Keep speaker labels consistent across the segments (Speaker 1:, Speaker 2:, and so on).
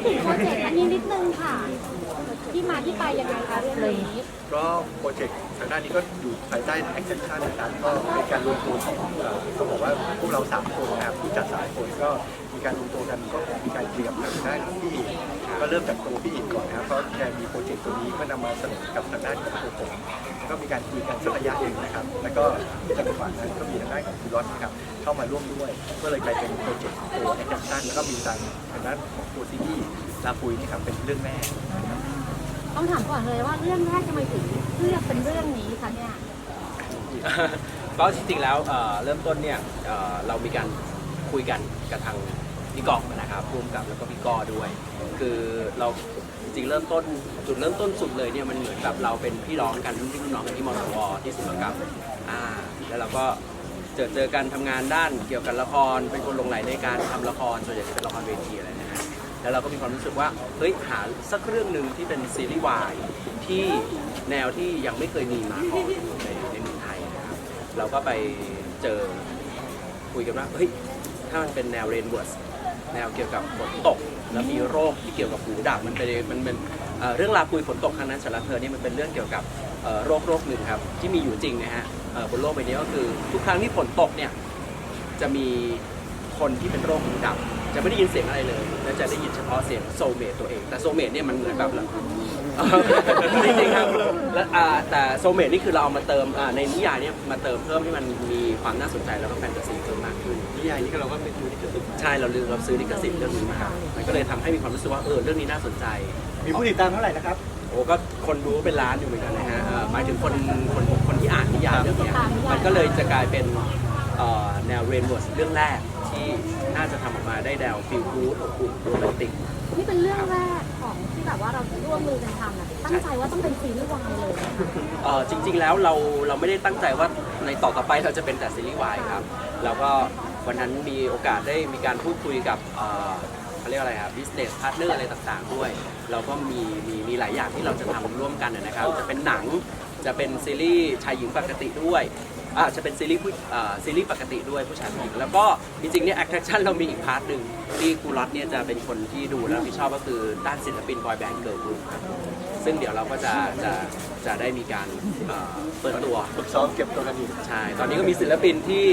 Speaker 1: ถึงโปรเจกต์อันนี้นิดนึงค่ะที่มาที่ไปยังไงคะเรื่องนี้
Speaker 2: ก็โปรเจกต์ทางด้านนี้ก็อยู่ภายใต้ Extension นะครับก็เป็นการรวมตัวของต้องบอกว่าพวกเรา3คนนะครับผู้จัด3คนก็มีการรวมตัวกันก็มีการเตรียมทางด้านพี่อีกก็เริ่มจากตัวพี่อีกก่อนนะครับเพราะแกมีโปรเจกต์ตัวนี้ก็นำมาเสนอกับทางด้านของตัวผมก็มีการคุยกันสักระยะหนึ่งนะครับแล้วก็จังหวะนั้นก็มีทางด้านของคุณรอดนะครับเข้ามาร่วมด้วยก็เลยกลายเป็นโปรเจกต์ตัว Extension แล้วก็มีทางด้านของตัวซีรีส์ลาปุยนี่ครับเป็นเรื่องแรก
Speaker 1: ต้องถามก่อนเลยว่าเรื่องแรกทำไมถึงเลือกเป็นเรื่องนี้คะเนี่ย
Speaker 3: ก็จริงๆแล้วเริ่มต้นเนี่ยเรามีการคุยกันกับทางพี่กองนะครับร่วมกับแล้วก็พี่ก้อด้วยคือเราจริงๆเริ่มต้นจุดเริ่มต้นสุดเลยเนี่ยมันเหมือนกับเราเป็นพี่น้องกันรุ่นพี่รุ่นน้องกันที่มสวที่ศิลปกรรมแล้วเราก็เจอกันทำงานด้านเกี่ยวกับละครเป็นคนลงไหลในการทำละครส่วนใหญ่จะเป็นละครเวทีอะไรนะฮะแล้วเราก็มีความรู้สึกว่าเฮ้ยหาสักเรื่องหนึ่งที่เป็นซีรีส์วายที่แนวที่ยังไม่เคยมีมาก่อนในเมืองไทยนะครับเราก็ไปเจอคุยกันว่าเฮ้ยถ้ามันเป็นแนวเรนเวิร์สแนวเกี่ยวกับฝนตกแล้วมีโรคที่เกี่ยวกับหูดับมันเป็นเรื่องราวปุยฝนตกครั้งนั้นสารเธอนี่มันเป็นเรื่องเกี่ยวกับโรคหนึ่งครับที่มีอยู่จริงนะฮะบนโลกใบนี้ก็คือทุกครั้งที่ฝนตกเนี่ยจะมีคนที่เป็นโรคหูดับจะไม่ได้ยินเสียงอะไรเลยและจะได้ยินเฉพาะเสียงโซเมตตัวเองแต่โซเมตเนี่ยมันเหมือนแบบจริงๆครับและแต่โซเมตนี่คือเราเอามาเติมในนิยายเนี่ยมาเติมเพิ่มให้มันมีความน่าสนใจแล้วก็แฟนตาซีเพิ่มมากขึ้น
Speaker 2: นิยายนี้ก็เราก็เป็นซื้อลิขสิทธิ์
Speaker 3: ใช่เราซื้อลิขสิทธิ์เรื่องนี้มามันก็เลยทำให้มีความรู้สึกว่าเรื่องนี้น่าสนใจ
Speaker 2: มีผู้ติดตามเท่าไหร่นะครับ
Speaker 3: โอ้ก็คนดูเป็นล้านอยู่เหมือนกันนะฮะหมายถึงคนที่อ่านนิยายเรื่องนี้มันก็เลยจะกลายเป็นแนวเรนเวิร์สเรื่องแรกที่น่าจะทำออกมาได้แนวฟีลกู๊ดอบอุ่นโรแมนติก
Speaker 1: นี่เป็นเรื่องแรกของที่แบบว่าเราร่วมมือกันทำนะตั้งใจว่าต้องเป็นซีรีส์วายเลย
Speaker 3: จริงๆแล้วเราไม่ได้ตั้งใจว่าในต่อไปเราจะเป็นแต่ซีรีส์วายครับแล้วก็วันนั้นมีโอกาสได้มีการพูดคุยกับเขาเรียกอะไรครับ business partner อะไรต่างๆด้วยเราก็มีหลายอย่างที่เราจะทำร่วมกันนะครับจะเป็นหนังจะเป็นซีรีส์ชายหญิงปกติด้วยจะเป็นซีรีส์ปกติด้วยผู้ชายผู้หญิงแล้วก็จริงๆเนี่ย attraction เรามีอีกพาร์ทหนึ่งที่ครูรัตเนี่ยจะเป็นคนที่ดูและรับผิดชอบก็คือด้านศิลปินบอยแบนด์เกิร์ลกรุ๊ปซึ่งเดี๋ยวเราก็จะได้มีการเปิดตัว
Speaker 2: ฝึกซ้อมเก็บตัวกันอยู่
Speaker 3: ใช่ตอนนี้ก็มีศิลปินที่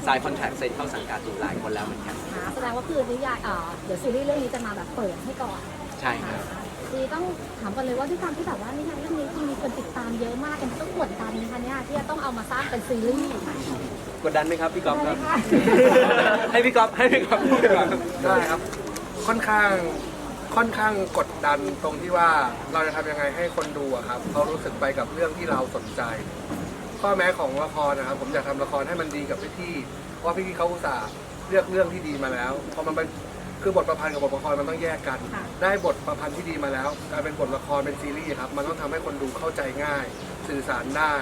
Speaker 3: sign contract เซ็นเข้าสังกัดอยู่หลายคนแล้วเหมือนกัน
Speaker 1: แสดงว่าคือนิยายเดี๋ยวซีรีส์เรื่องนี้จะมาแบบเปิดให้ก่อน
Speaker 3: ใช่ครับ
Speaker 1: คือต้องถามกันเลยว่าด้วยความที่แบบว่านิยายเรื่องนี้มีคนติดตามเยอะมากกันต้องกดดันนะคะเนี่ยที่จะต้องเอามาสร้างเป็นซีรีส์
Speaker 3: กดดันไหมครับพี่ก๊อฟครับให้พี่ก๊อฟพูดก่อน
Speaker 4: ได้ครับค่อนข้างกดดันตรงที่ว่าเราจะทำยังไงให้คนดูอะครับเขารู้สึกไปกับเรื่องที่เราสนใจข้อแม้ของละครนะครับผมอยากทำละครให้มันดีกับพี่ๆเพราะพี่ๆเขาอุตส่าห์เลือกเรื่องที่ดีมาแล้วพอมันเป็นคือบทประพันธ์กับบทละครมันต้องแยกกันได้บทประพันธ์ที่ดีมาแล้วกลายเป็นบทละครเป็นซีรีส์ครับมันต้องทำให้คนดูเข้าใจง่ายสื่อสารได้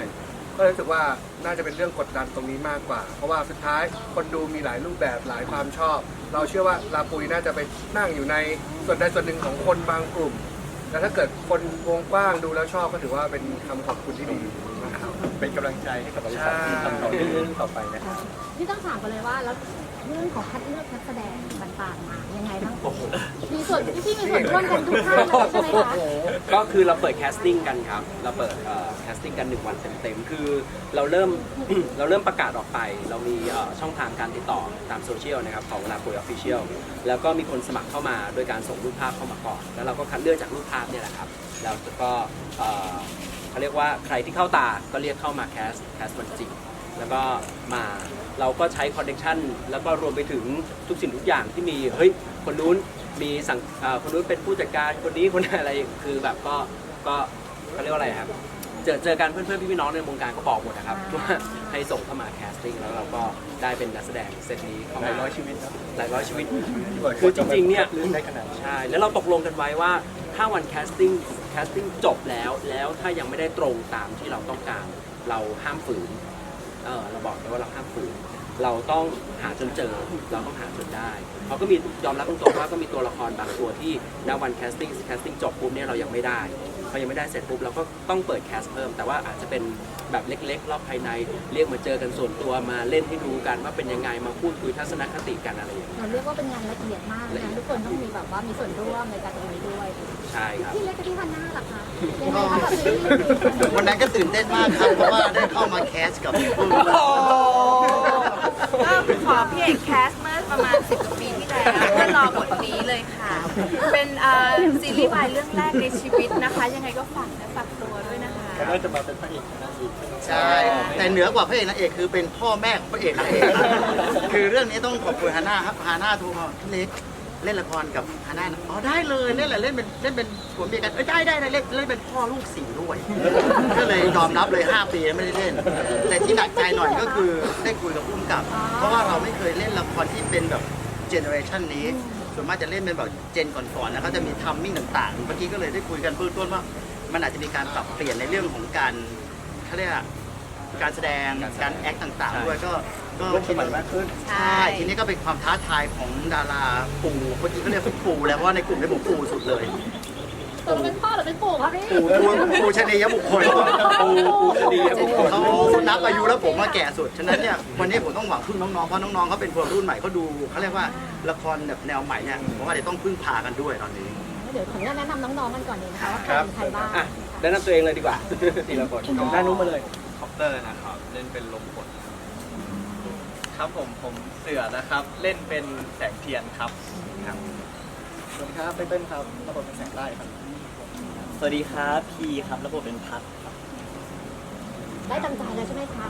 Speaker 4: ก็รู้สึกว่าน่าจะเป็นเรื่องกดดันตรงนี้มากกว่าเพราะว่าสุดท้ายคนดูมีหลายรูปแบบหลายความชอบเราเชื่อว่าลาปุยน่าจะไปนั่งอยู่ในส่วนใดส่วนหนึ่งของคนบางกลุ่มแล้วถ้าเกิดคนวงกว้างดูแล้วชอบก็ถือว่าเป็นคำขอบคุณที่ดีนะครับ
Speaker 2: เป็นกำลังใจให้กับบริษัทที่ทำต่อเรื่องต่อไปนะครับ
Speaker 1: ที่ต้องถามกันเลยว่าแล้วเรื่องของคัดเลือกนักแสดงต่างๆมายังไงบ้างมีส่วนที่มีส่วนร่วมกันทุกท่านเลยใช่ไหมคะ
Speaker 3: ก็คือเราเปิดแคสติ้งกันครับเราเปิดแคสติ้งกัน1 วันเต็มๆคือเราเริ่มประกาศออกไปเรามีช่องทางการติดต่อตามโซเชียลนะครับของลาปุยออฟฟิเชียลแล้วก็มีคนสมัครเข้ามาโดยการส่งรูปภาพเข้ามาก่อนแล้วเราก็คัดเลือกจากรูปภาพเนี่ยแหละครับแล้วก็เขาเรียกว่าใครที่เข้าตาก็เรียกเข้ามาแคสวันจริงแล้วก็มาเราก็ใช้คอนเนคชั่นแล้วก็รวมไปถึงทุกสิ่งทุกอย่างที่มีเฮ้ยคนนู้นมีคนนู้นเป็นผู้จัดการคนนี้คนอะไรคือแบบก็เขาเรียกว่าอะไรครับเจอกันเพื่อนพี่น้องในวงการก็บอกหมดนะครับว่าให้ส่งเข้ามาแคสติ้งแล้วเราก็ได้เป็นนักแสดงเซตนี้
Speaker 2: หลายร้อยชีวิต
Speaker 3: หลายร้อยชีวิตคือจริงๆเนี่ยใช่แล้วเราตกลงกันไว้ว่าถ้าวันแคสติ้งจบแล้วถ้ายังไม่ได้ตรงตามที่เราต้องการเราห้ามฝืนเราบอกเลยว่าเราห้ามฝืน เราต้องหาจนเจอเราต้องหาจนได้เขาก็มียอมรับตรงๆว่าก็มีตัวละครบางตัวที่ณวันแคสติ้งจบปุ๊บเนี่ยเรายังไม่ได้พอยังไม่ได้เสร็จปุ๊บเราก็ต้องเปิดแคสเพิ่มแต่ว่าอาจจะเป็นแบบเล็กๆรอบภายในเรียกมาเจอกันส่วนตัวมาเล่นให้ดูกันว่าเป็นยังไงมาพูดคุยทัศนคติกันอะไรอย่างเงี้ย
Speaker 1: เราเรียกว่าเป็นงานละเอียดมากนะทุกคนต้องมีแบบว่ามีส่วนร่วมในการตรงนี้ด้วย
Speaker 3: ใช่ครับ
Speaker 1: พี่เล็กกับพี่ฮันน่าล่ะคะยังไงคะกับซีรีส์นี้
Speaker 5: วันนั้นก็ตื่นเต้นมากครับ เพราะว่าได้เข้ามาแคสกับคุณ
Speaker 6: ก็ขอพี่เอกแคสเมื่อประมาณ10 กว่าปีที่แล้วเพื่อรอบทนี้เลยค่ะ เป็นซีรีส์วายเรื่องแรกในชีวิตนะคะ ยังไงก็ฝากและฝากตัวด้วยนะคะ
Speaker 2: ก็น่าจะมาเป็นพระเอกนะอีก
Speaker 5: ใช่ แต่เหนือกว่าพระเอกนางเอกคือเป็นพ่อแม่ของพระเอกนางเอก คือเรื่องนี้ต้องขอบคุณฮาน่าครับฮาน่าโทรมาพี่เล็กเล่นละครกับฮาน่านะอ๋อได้เลยเล่นแหละเล่นเป็นผัวเมียกันได้เล่นเป็นพ่อลูกสี่ด้วย ก็เลยยอมรับเลย 5 ปีแล้วไม่ได้เล่น แต่ที่หนักใจหน่อยก็คือได้คุยกับผู้กำกับ เพราะว่าเราไม่เคยเล่นละครที่เป็นแบบเจเนอเรชันนี้ส่วนมากจะเล่นเป็นแบบเจนก่อนๆนะเขาจะมีทัมมิ่งต่างๆเมื่อกี้ก็เลยได้คุยกันเบื้องต้นว่ามันอาจจะมีการปรับเปลี่ยนในเรื่องของการเขาเรียกว่าการแสดงการแอคต่างๆด้วยก็
Speaker 2: ร่วมสมัยมากขึ้น
Speaker 5: ใช่ทีนี้ก็เป็นความท้าทายของดาราปูเมื่อกี้ก็เรียกปูแล้วเพราะว่าในกลุ่มนี้ผมปูสุดเลย
Speaker 1: ตัวเป็นพ่อหรือเป็นปู่คะพี่
Speaker 5: ปูชนียบุคคล
Speaker 3: ปูชนียบุคคล
Speaker 5: เขานับอายุแล้วผมมาแก่สุดฉะนั้นเนี่ยวันนี้ผมต้องหวังพึ่งน้องๆเพราะน้องๆเขาเป็นคนรุ่นใหม่เขาดูเขาเรียกว่าละครแบบแนวใหม่เนี่ยผมว่าเดี๋ยวต้องพึ่งพากันด้วยตอนนี้
Speaker 1: เดี๋ยวขออนุญาตแนะนำน้องๆกันก่อนเลยนะคะว่าใครเป็นใครบ้าง
Speaker 3: อ่ะแนะนำตัวเองเลยดีกว่า ทีละคน
Speaker 2: ด้านนู้นมาเลย
Speaker 7: คอปเตอร์นะครับเล่นเป็นลมกดครับผมเสือนะครับ เล่นเป็นแสงเทียนครับ
Speaker 2: สวัสดีครับเต้นครับระบบเป็นแสงได้ครับ
Speaker 8: สวัสดีครับพีครับระบบเป็นพัดครับ
Speaker 1: ได้ตั้งใจแล้วใช่ไหมคะ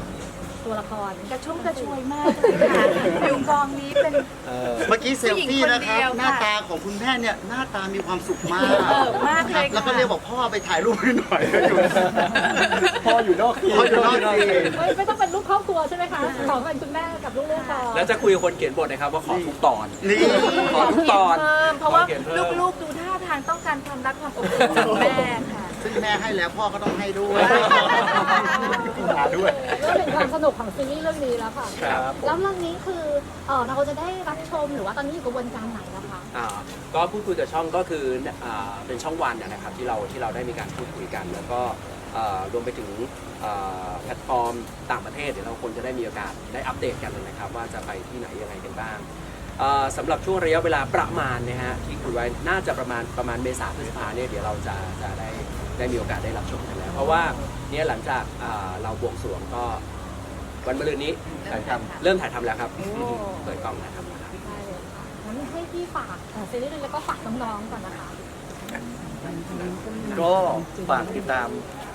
Speaker 1: ตัวละคร
Speaker 6: กระชุ่มกระชวยมากเลยค่ะอยู่กองนี้เป็น
Speaker 5: เมื่อกี้เซลฟี่นะครับ
Speaker 6: ผู้หญิงคนเดียวค่ะ
Speaker 5: หน้าตาของคุณแม่เนี่ยหน้าตามีความสุขมาก
Speaker 6: มากเลย
Speaker 5: แล้วก็
Speaker 6: ค่ะ
Speaker 5: เรียกบอกพ่อไปถ่ายรูปให้หน่อยอยู่
Speaker 2: พ่ออยู่นอกทีม
Speaker 5: พ่ออยู่นอกทีม
Speaker 1: ไม่ต้องเป็นลูกครอบครัวใช่ไหมคะขอเป็นคุณแม่กับลูกๆก่อน
Speaker 3: แล้วจะคุยกับคนเขียนบทนะครับว่าขอทุกตอน
Speaker 5: นี่
Speaker 3: ขอทุกตอน
Speaker 6: เพิ่มเพราะว่า
Speaker 3: ขอเขียนเพิ่ม
Speaker 6: ลูกๆดูท่าทางต้องการความรักความอบอุ่นจากแม่ค่ะ
Speaker 5: ซึ่งแม่ให้แล้วพ่อก็ต้องให้ด้วย
Speaker 2: ด่าด้วย
Speaker 1: เรื่องเป็นความสนุกของซีรีส์เรื่องนี้แล้วค่ะ
Speaker 3: ครับ
Speaker 1: แล้วเรื่องนี้คือเราจะได้รับชมหรือว่าตอนนี้อยู่กระบวนการไหนแล้วคะ
Speaker 3: ก็พูดคุยกับช่องก็คือเป็นช่องวันนะครับที่เราได้มีการพูดคุยกัน แล้วก็รวมไปถึงแพลตฟอร์มต่างประเทศเดี๋ยวเราควรจะได้มีโอกาสได้อัปเดตกันเลยนะครับว่าจะไปที่ไหนยังไงกันบ้างสำหรับช่วงระยะเวลาประมาณนะฮะที่คุยไว้น่าจะประมาณเมษาพฤษภาเนี่ยเดี๋ยวเราจะได้มีโอกาสได้รับชมกันแล้ว เพราะว่าเนี่ยหลังจากเราบวงสรวงก็วันมะรืนนี้เริ่มถ่ายทำแล้วครับเปิดกล้องถ่ายทำแล้วครับ
Speaker 1: ได้เลยค่ะงั้นให้พี่ฝากซีรีส์แล้วก็ฝากน้องๆก่อนนะคะ
Speaker 2: ก็ฝากติดตาม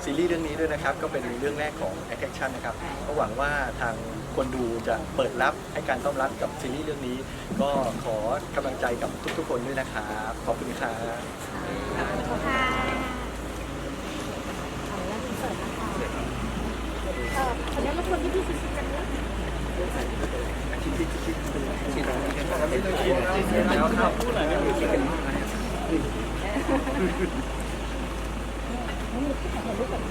Speaker 2: ซีรีส์เรื่องนี้ด้วยนะครับ ก็เป็นเรื่องแรกของ Attraction นะครับก็หวังว่าทางคนดูจะเปิดรับให้การต้อนรับกับซีรีส์เรื่องนี้ ก็ขอกำลังใจกับทุกๆคนด้วยนะครับขอบคุณครับ
Speaker 1: ขออนุญาตอินเสิร์ตนะคะขออนุญาตรบกวนพี่ๆชิดๆกันนิด
Speaker 2: แล้วครับ
Speaker 1: ไม่มีที่ถ่ายรูปก่อน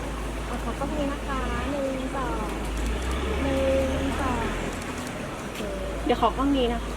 Speaker 1: ขอกล้องนี้นะคะ1 2 1 2
Speaker 9: เดี๋ยวขอกล้องนี้นะคะ